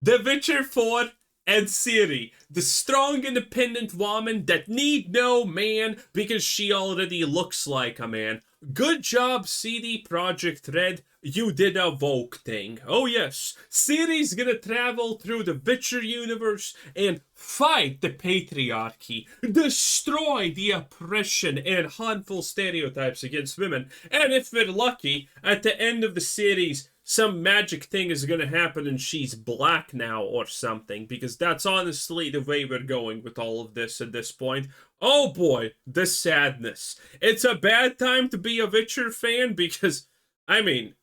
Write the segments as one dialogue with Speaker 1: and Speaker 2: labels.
Speaker 1: The Witcher 4 and Ciri, the strong independent woman that need no man because she already looks like a man. Good job, CD Projekt Red. You did a Vogue thing. Oh yes, Ciri's gonna travel through the Witcher universe and fight the patriarchy, destroy the oppression and harmful stereotypes against women, and if we're lucky, at the end of the series, some magic thing is gonna happen and she's black now or something, because that's honestly the way we're going with all of this at this point. Oh boy, the sadness. It's a bad time to be a Witcher fan because, I mean,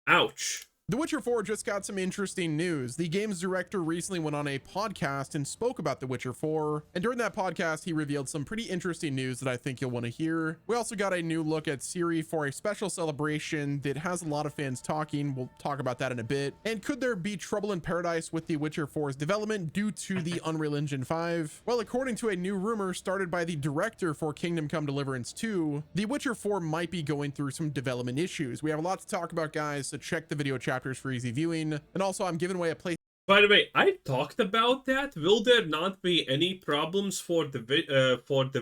Speaker 1: ouch.
Speaker 2: The Witcher 4 just got some interesting news. The game's director recently went on a podcast and spoke about The Witcher 4, and during that podcast, he revealed some pretty interesting news that I think you'll want to hear. We also got a new look at Ciri for a special celebration that has a lot of fans talking. We'll talk about that in a bit. And could there be trouble in paradise with The Witcher 4's development due to the Unreal Engine 5? Well, according to a new rumor started by the director for Kingdom Come Deliverance 2, The Witcher 4 might be going through some development issues. We have a lot to talk about, guys, so check the video chapters for easy viewing. And also, I'm giving away a place.
Speaker 1: By the way, I talked about that. Will there not be any problems for the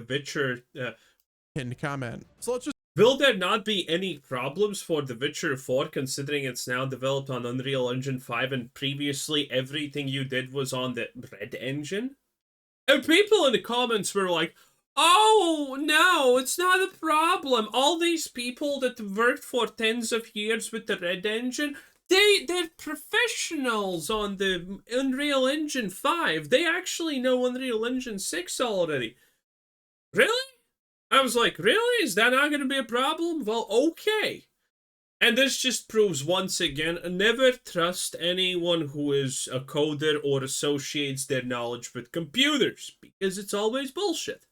Speaker 1: Witcher?
Speaker 2: Pinned comment. So let's just.
Speaker 1: Will there not be any problems for The Witcher 4, considering it's now developed on Unreal Engine 5 and previously everything you did was on the Red Engine? And people in the comments were like, oh, no, it's not a problem. All these people that worked for tens of years with the Red Engine, they're professionals on the Unreal Engine 5. They actually know Unreal Engine 6 already. Really? I was like, really? Is that not going to be a problem? Well, okay. And this just proves once again, never trust anyone who is a coder or associates their knowledge with computers, because it's always bullshit.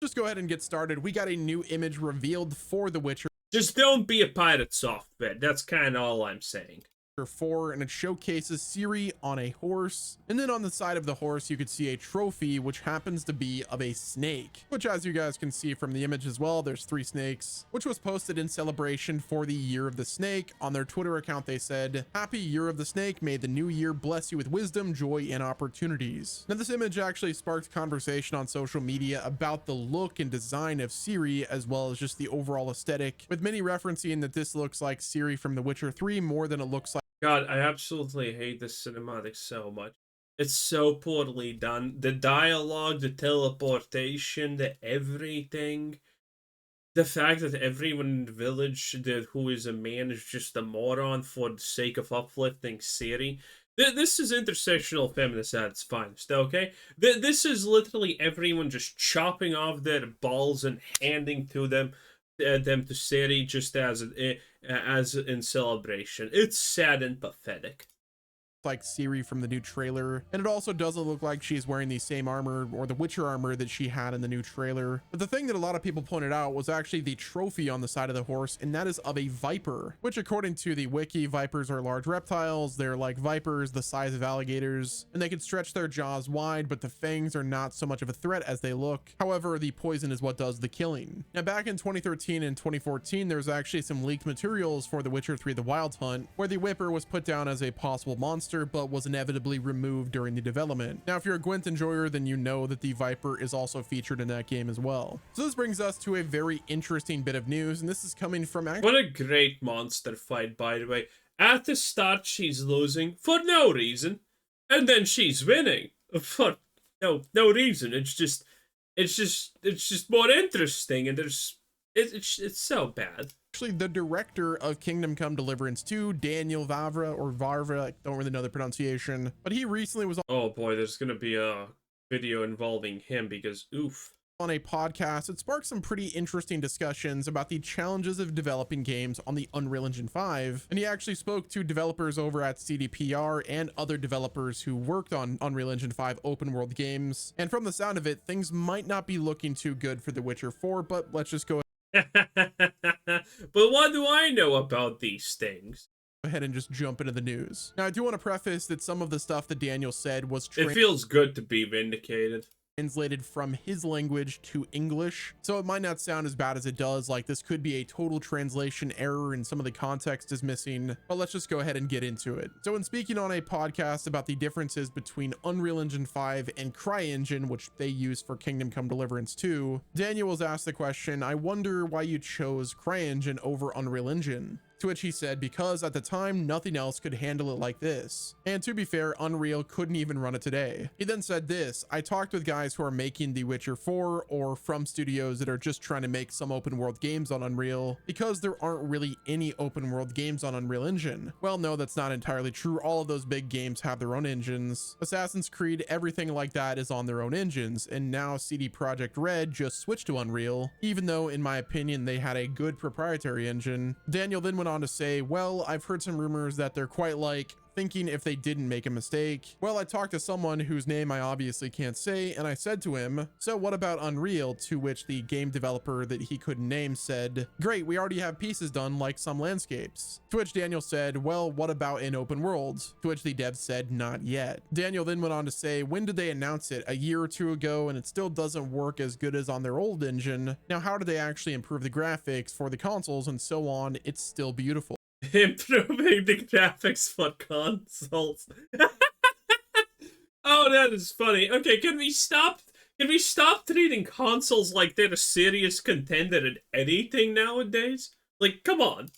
Speaker 2: Just go ahead and get started. We got a new image revealed for The Witcher
Speaker 1: Just don't be a pirate software. That's kind of all I'm saying.
Speaker 2: 4, and it showcases Ciri on a horse, and then on the side of the horse you could see a trophy which happens to be of a snake, which, as you guys can see from the image as well, there's 3 snakes, which was posted in celebration for the Year of the Snake. On their Twitter account they said, "Happy Year of the Snake, may the new year bless you with wisdom, joy, and opportunities." Now this image actually sparked conversation on social media about the look and design of Ciri, as well as just the overall aesthetic, with many referencing that this looks like Ciri from The Witcher 3 more than it looks like.
Speaker 1: God, I absolutely hate this cinematic so much. It's so poorly done. The dialogue, the teleportation, the everything. The fact that everyone in the village who is a man is just a moron for the sake of uplifting Ciri. This is intersectional feminist at its finest, okay? This is literally everyone just chopping off their balls and handing them to Ciri just as in celebration. It's sad and pathetic.
Speaker 2: Like Ciri from the new trailer, and it also doesn't look like she's wearing the same armor or the Witcher armor that she had in the new trailer. But the thing that a lot of people pointed out was actually the trophy on the side of the horse, and that is of a viper, which according to the wiki, vipers are large reptiles. They're like vipers the size of alligators, and they can stretch their jaws wide, but the fangs are not so much of a threat as they look. However, the poison is what does the killing. Now back in 2013 and 2014, there was actually some leaked materials for The Witcher 3 The Wild Hunt, where the Whipper was put down as a possible monster, but was inevitably removed during the development. Now, if you're a Gwent enjoyer, then you know that the Viper is also featured in that game as well. So this brings us to a very interesting bit of news, and this is coming from...
Speaker 1: What a great monster fight, by the way. At the start, she's losing for no reason, and then she's winning for no reason. It's just more interesting, and it's so bad.
Speaker 2: Actually, the director of Kingdom Come Deliverance 2, Daniel Varva, I don't really know the pronunciation, but he recently was
Speaker 1: oh boy, there's gonna be a video involving him because oof.
Speaker 2: On a podcast. It sparked some pretty interesting discussions about the challenges of developing games on the Unreal Engine 5, and he actually spoke to developers over at CDPR and other developers who worked on Unreal Engine 5 open world games, and from the sound of it, things might not be looking too good for The Witcher 4, but let's just go
Speaker 1: But what do I know about these things?
Speaker 2: ahead and just jump into the news. Now, I do want to preface that some of the stuff that Daniel said was
Speaker 1: it feels good to be vindicated.
Speaker 2: translated from his language to English. So it might not sound as bad as it does. Like, this could be a total translation error and some of the context is missing, but let's just go ahead and get into it. So when speaking on a podcast about the differences between Unreal Engine 5 and CryEngine, which they use for Kingdom Come Deliverance 2, Daniel was asked the question, "I wonder why you chose CryEngine over Unreal Engine." To which he said, "Because at the time, nothing else could handle it like this. And to be fair, Unreal couldn't even run it today." He then said this, "I talked with guys who are making The Witcher 4 or from studios that are just trying to make some open world games on Unreal because there aren't really any open world games on Unreal Engine." Well, no, that's not entirely true. All of those big games have their own engines. Assassin's Creed, everything like that is on their own engines. And now CD Projekt Red just switched to Unreal, even though in my opinion, they had a good proprietary engine. Daniel then went on to say, "Well, I've heard some rumors that they're quite like thinking if they didn't make a mistake. Well, I talked to someone whose name I obviously can't say, and I said to him, 'So what about Unreal?' To which the game developer that he couldn't name said, 'Great, we already have pieces done like some landscapes.' To which Daniel said, 'Well, what about in open worlds?' To which the dev said, 'Not yet.' Daniel then went on to say, 'When did they announce it? A year or two ago, and it still doesn't work as good as on their old engine. Now, how did they actually improve the graphics for the consoles and so on? It's still beautiful.'"
Speaker 1: Improving the graphics for consoles. Oh, that is funny. Okay, can we stop treating consoles like they're a serious contender at anything nowadays? Like, come on.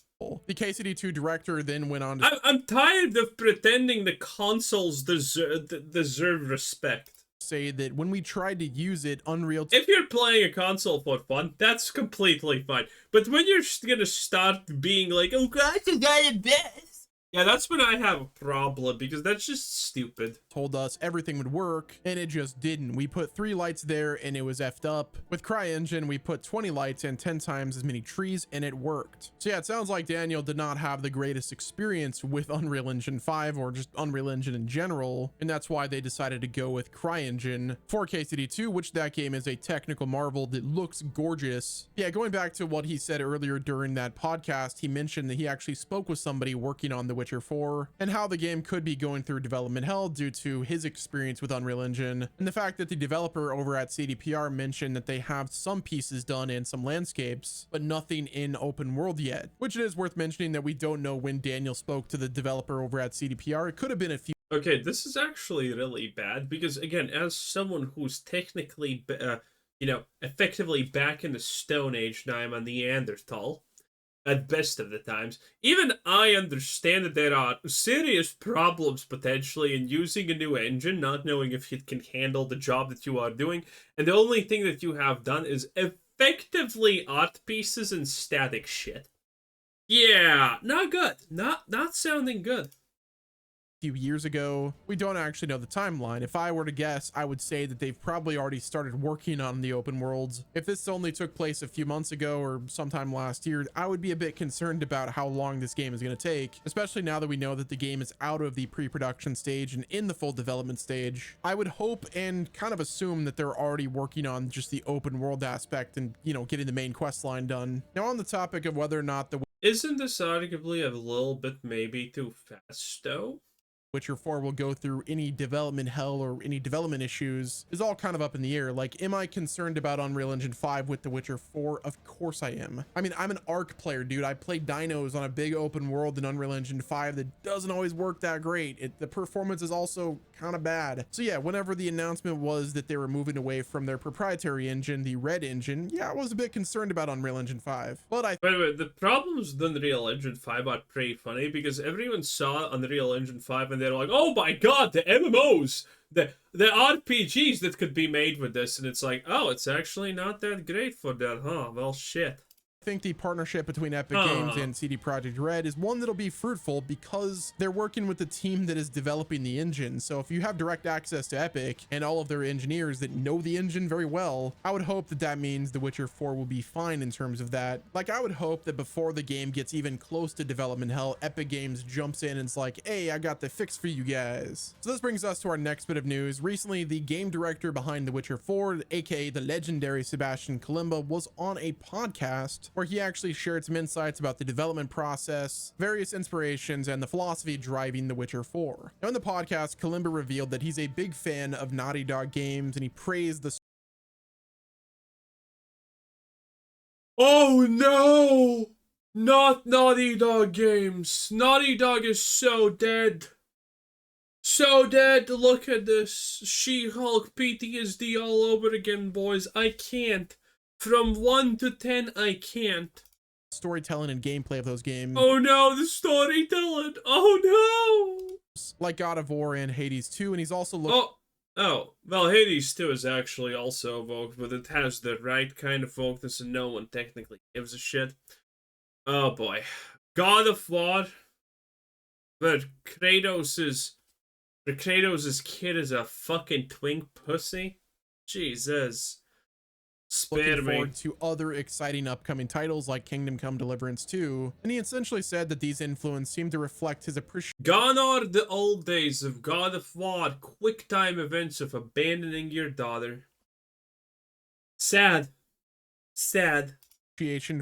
Speaker 2: The KCD2 director then went on to
Speaker 1: I'm tired of pretending the consoles deserve respect.
Speaker 2: say that when we tried to use it, Unreal...
Speaker 1: If you're playing a console for fun, that's completely fine. But when you're gonna start being like, "Oh, guys, I got this," yeah, that's when I have a problem, because that's just stupid.
Speaker 2: Told us everything would work, and it just didn't. We put 3 lights there, and it was effed up. With CryEngine, we put 20 lights and 10 times as many trees, and it worked. So yeah, it sounds like Daniel did not have the greatest experience with Unreal Engine 5, or just Unreal Engine in general, and that's why they decided to go with CryEngine for KCD2, which that game is a technical marvel that looks gorgeous. Yeah, going back to what he said earlier during that podcast, he mentioned that he actually spoke with somebody working on The Witcher 4 and how the game could be going through development hell due to his experience with Unreal Engine, and the fact that the developer over at CDPR mentioned that they have some pieces done and some landscapes, but nothing in open world yet. Which it is worth mentioning that we don't know when Daniel spoke to the developer over at CDPR. It could have been a few.
Speaker 1: Okay, this is actually really bad, because again, as someone who's technically, effectively back in the Stone Age, now I'm a Neanderthal, at best of the times, even I understand that there are serious problems potentially in using a new engine, not knowing if it can handle the job that you are doing, and the only thing that you have done is effectively art pieces and static shit. Yeah, not good. Not sounding good.
Speaker 2: Few years ago. We don't actually know the timeline. If I were to guess, I would say that they've probably already started working on the open worlds. If this only took place a few months ago or sometime last year, I would be a bit concerned about how long this game is going to take, especially now that we know that the game is out of the pre-production stage and in the full development stage. I would hope and kind of assume that they're already working on just the open world aspect and, getting the main quest line done. Now, on the topic of whether or not the
Speaker 1: Isn't this arguably a little bit maybe too fast, though?
Speaker 2: Witcher 4 will go through any development hell or any development issues is all kind of up in the air. Like, am I concerned about Unreal Engine 5 with The Witcher 4? Of course I am. I mean, I'm an Arc player, dude. I play dinos on a big open world in Unreal Engine 5 that doesn't always work that great. The performance is also kind of bad. So yeah, whenever the announcement was that they were moving away from their proprietary engine, the Red engine, yeah, I was a bit concerned about Unreal Engine 5. But
Speaker 1: By the way, the problems with Unreal Engine 5 are pretty funny, because everyone saw Unreal Engine 5 and they're like, "Oh my god, the MMOs, the RPGs that could be made with this," and it's like, oh, it's actually not that great for that, huh? Well, shit.
Speaker 2: I think the partnership between Epic Games and CD Projekt Red is one that'll be fruitful because they're working with the team that is developing the engine. So if you have direct access to Epic and all of their engineers that know the engine very well, I would hope that that means The Witcher 4 will be fine in terms of that. Like, I would hope that before the game gets even close to development hell, Epic Games jumps in and it's like, "Hey, I got the fix for you guys." So this brings us to our next bit of news. Recently, the game director behind The Witcher 4, aka the legendary Sebastian Kalimba, was on a podcast podcast, where he actually shared some insights about the development process, various inspirations, and the philosophy driving The Witcher 4. Now in the podcast, Kalimba revealed that he's a big fan of Naughty Dog games, and he praised the
Speaker 1: Oh no! Not Naughty Dog games. Naughty Dog is so dead. So dead. Look at this. She-Hulk PTSD all over again, boys. I can't. From 1 to 10, I can't.
Speaker 2: storytelling and gameplay of those games.
Speaker 1: Oh no, the storytelling. Oh no!
Speaker 2: Like God of War and Hades 2, and he's also looking
Speaker 1: well, Hades 2 is actually also evoked, but it has the right kind of wokeness and no one technically gives a shit. Oh boy. God of War, but Kratos's kid is a fucking twink pussy? Jesus. Spare
Speaker 2: looking
Speaker 1: me.
Speaker 2: forward to other exciting upcoming titles like Kingdom Come Deliverance 2, and he essentially said that these influences seem to reflect his appreciation
Speaker 1: Gone are the old days of God of War, quick time events of abandoning your daughter. Sad. Sad.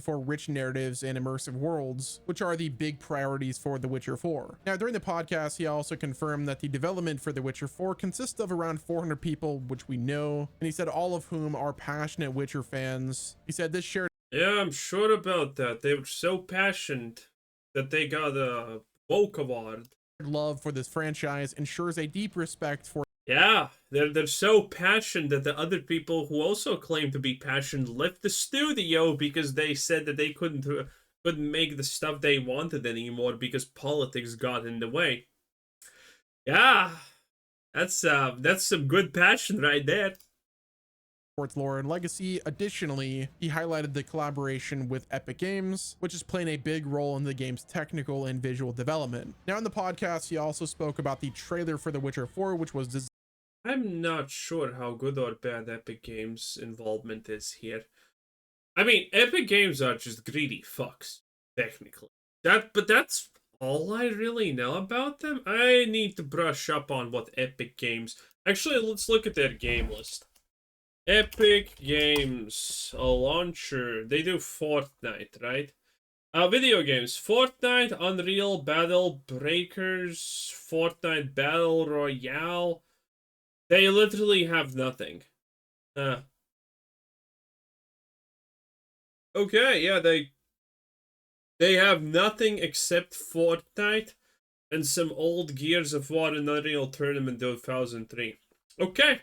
Speaker 2: for rich narratives and immersive worlds, which are the big priorities for The Witcher 4. Now, during the podcast, he also confirmed that the development for The Witcher 4 consists of around 400 people, which we know, and he said all of whom are passionate Witcher fans. He said this shared
Speaker 1: Yeah, I'm sure about that. They were so passionate that they got a Woke Award.
Speaker 2: love for this franchise ensures a deep respect for
Speaker 1: Yeah, they're so passionate that the other people who also claim to be passionate left the studio because they said that they couldn't make the stuff they wanted anymore because politics got in the way. Yeah, that's some good passion right there.
Speaker 2: its lore and legacy. Additionally, he highlighted the collaboration with Epic Games, which is playing a big role in the game's technical and visual development. Now in the podcast, he also spoke about the trailer for The Witcher 4, which was designed.
Speaker 1: I'm not sure how good or bad Epic Games' involvement is here. I mean, Epic Games are just greedy fucks, technically. But that's all I really know about them. I need to brush up on what Epic Games... Actually, let's look at their game list. Epic Games, a launcher. They do Fortnite, right? Video games. Fortnite, Unreal, Battle Breakers, Fortnite Battle Royale. They literally have nothing. Okay, yeah, they have nothing except Fortnite and some old Gears of War and Unreal Tournament 2003. Okay.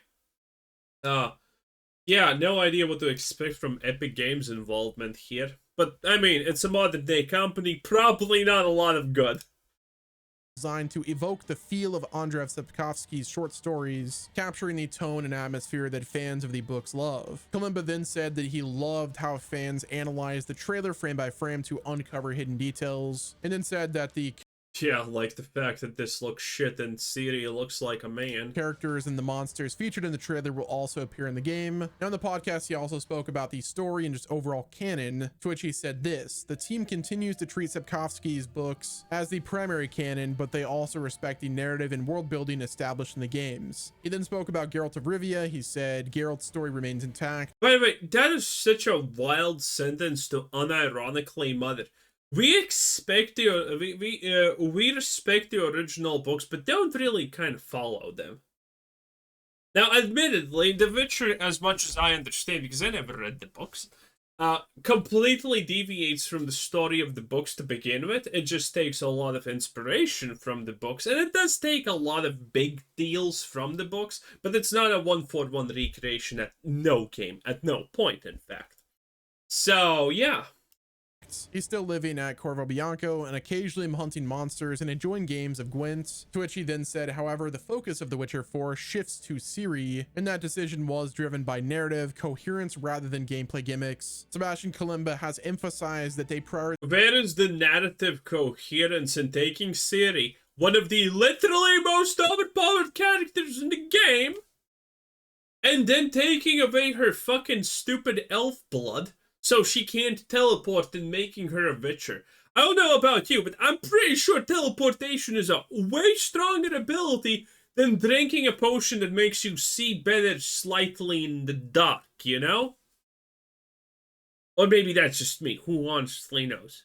Speaker 1: Yeah, no idea what to expect from Epic Games involvement here. But, I mean, it's a modern day company, probably not a lot of good.
Speaker 2: Designed to evoke the feel of Andrei Sapkowski's short stories, capturing the tone and atmosphere that fans of the books love. Kalimba then said that he loved how fans analyzed the trailer frame by frame to uncover hidden details, and then said that the
Speaker 1: Yeah, like the fact that this looks shit and Ciri looks like a man.
Speaker 2: characters and the monsters featured in the trailer will also appear in the game. Now in the podcast, he also spoke about the story and just overall canon, to which he said this: the team continues to treat Sapkowski's books as the primary canon, but they also respect the narrative and world building established in the games. He then spoke about Geralt of Rivia. He said Geralt's story remains intact.
Speaker 1: Wait, that is such a wild sentence to unironically mutter. We expect we respect the original books, but don't really kind of follow them. Now, admittedly, The Witcher, as much as I understand, because I never read the books, completely deviates from the story of the books to begin with. It just takes a lot of inspiration from the books, and it does take a lot of big deals from the books, but it's not a one-for-one recreation at no point, in fact. So, yeah.
Speaker 2: He's still living at Corvo Bianco and occasionally hunting monsters and enjoying games of Gwent, to which he then said, however, the focus of The Witcher 4 shifts to Ciri, and that decision was driven by narrative coherence rather than gameplay gimmicks. Sebastian Kalimba has emphasized that they prioritize.
Speaker 1: Where is the narrative coherence in taking Ciri, one of the literally most overpowered characters in the game, and then taking away her fucking stupid elf blood so she can't teleport and making her a Witcher? I don't know about you, but I'm pretty sure teleportation is a way stronger ability than drinking a potion that makes you see better slightly in the dark, you know? Or maybe that's just me. Who honestly knows?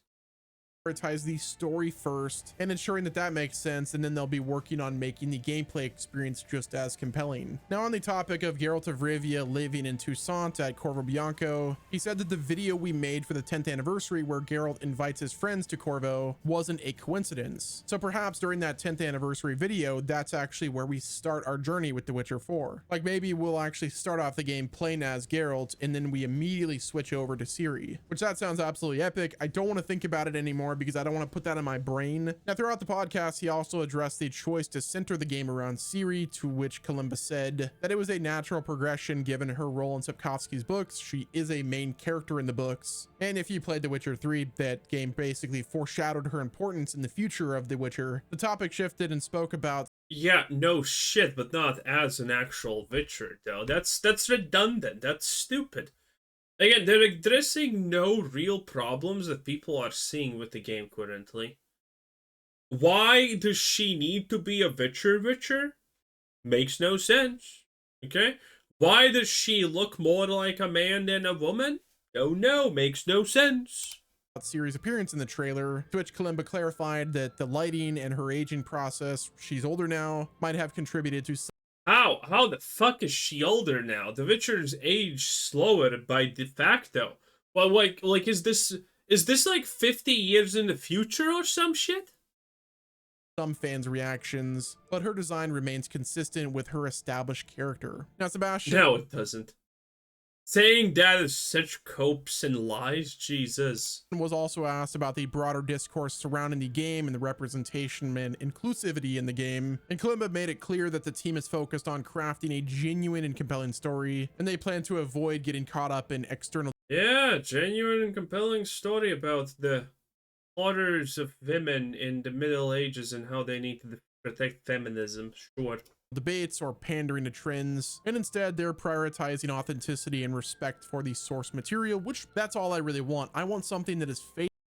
Speaker 2: Prioritize the story first and ensuring that that makes sense, and then they'll be working on making the gameplay experience just as compelling. Now, on the topic of Geralt of Rivia living in Toussaint at Corvo Bianco, he said that the video we made for the 10th anniversary where Geralt invites his friends to Corvo wasn't a coincidence. So perhaps during that 10th anniversary video, that's actually where we start our journey with The Witcher 4. Like maybe we'll actually start off the game playing as Geralt and then we immediately switch over to Ciri, which that sounds absolutely epic. I don't want to think about it anymore because I don't want to put that in my brain. Now, throughout the podcast, he also addressed the choice to center the game around Ciri, to which Kalimba said that it was a natural progression given her role in Sapkowski's books. She is a main character in the books. And if you played The Witcher 3, that game basically foreshadowed her importance in the future of The Witcher. The topic shifted and spoke about
Speaker 1: Yeah, no shit, but not as an actual Witcher, though. That's redundant. That's stupid. Again, they're addressing no real problems that people are seeing with the game currently. Why does she need to be a Witcher? Makes no sense. Okay? Why does she look more like a man than a woman? No, makes no sense.
Speaker 2: Ciri's appearance in the trailer, to which Kalimba clarified that the lighting and her aging process, she's older now, might have contributed to
Speaker 1: How the fuck is she older now? The Witcher's age slower by de facto. Well, like is this like 50 years in the future or some shit?
Speaker 2: some fans' reactions, but her design remains consistent with her established character. Now, Sebastian
Speaker 1: No, it doesn't. Saying that is such copes and lies, Jesus.
Speaker 2: was also asked about the broader discourse surrounding the game and the representation and inclusivity in the game, and Kalimba made it clear that the team is focused on crafting a genuine and compelling story, and they plan to avoid getting caught up in external
Speaker 1: Genuine and compelling story about the horrors of women in the Middle Ages and how they need to protect feminism, sure.
Speaker 2: debates or pandering to trends, and instead they're prioritizing authenticity and respect for the source material, which that's all I really want. I want something that is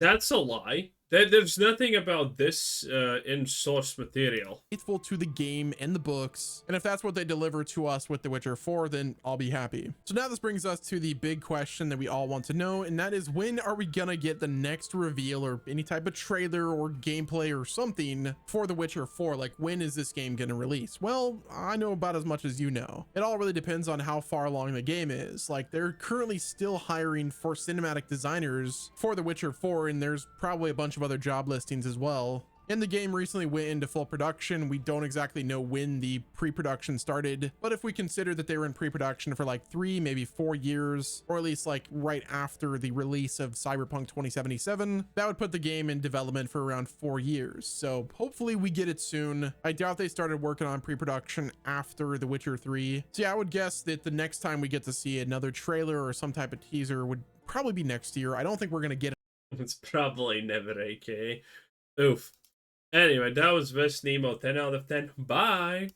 Speaker 1: That's a lie. There's nothing about this in source material.
Speaker 2: faithful to the game and the books, and if that's what they deliver to us with The Witcher 4, then I'll be happy. So now this brings us to the big question that we all want to know, and that is, when are we gonna get the next reveal or any type of trailer or gameplay or something for The Witcher 4? Like, when is this game gonna release? Well, I know about as much as you know. It all really depends on how far along the game is. Like, they're currently still hiring for cinematic designers for The Witcher 4, and there's probably a bunch of other job listings as well. And the game recently went into full production. We don't exactly know when the pre-production started, but if we consider that they were in pre-production for like 3, maybe 4 years, or at least like right after the release of Cyberpunk 2077, that would put the game in development for around 4 years. So hopefully we get it soon. I doubt they started working on pre-production after The Witcher 3. So yeah, I would guess that the next time we get to see another trailer or some type of teaser would probably be next year. I don't think we're gonna get it.
Speaker 1: It's probably never AK. Oof. Anyway, that was Best Nemo 10 out of 10. Bye!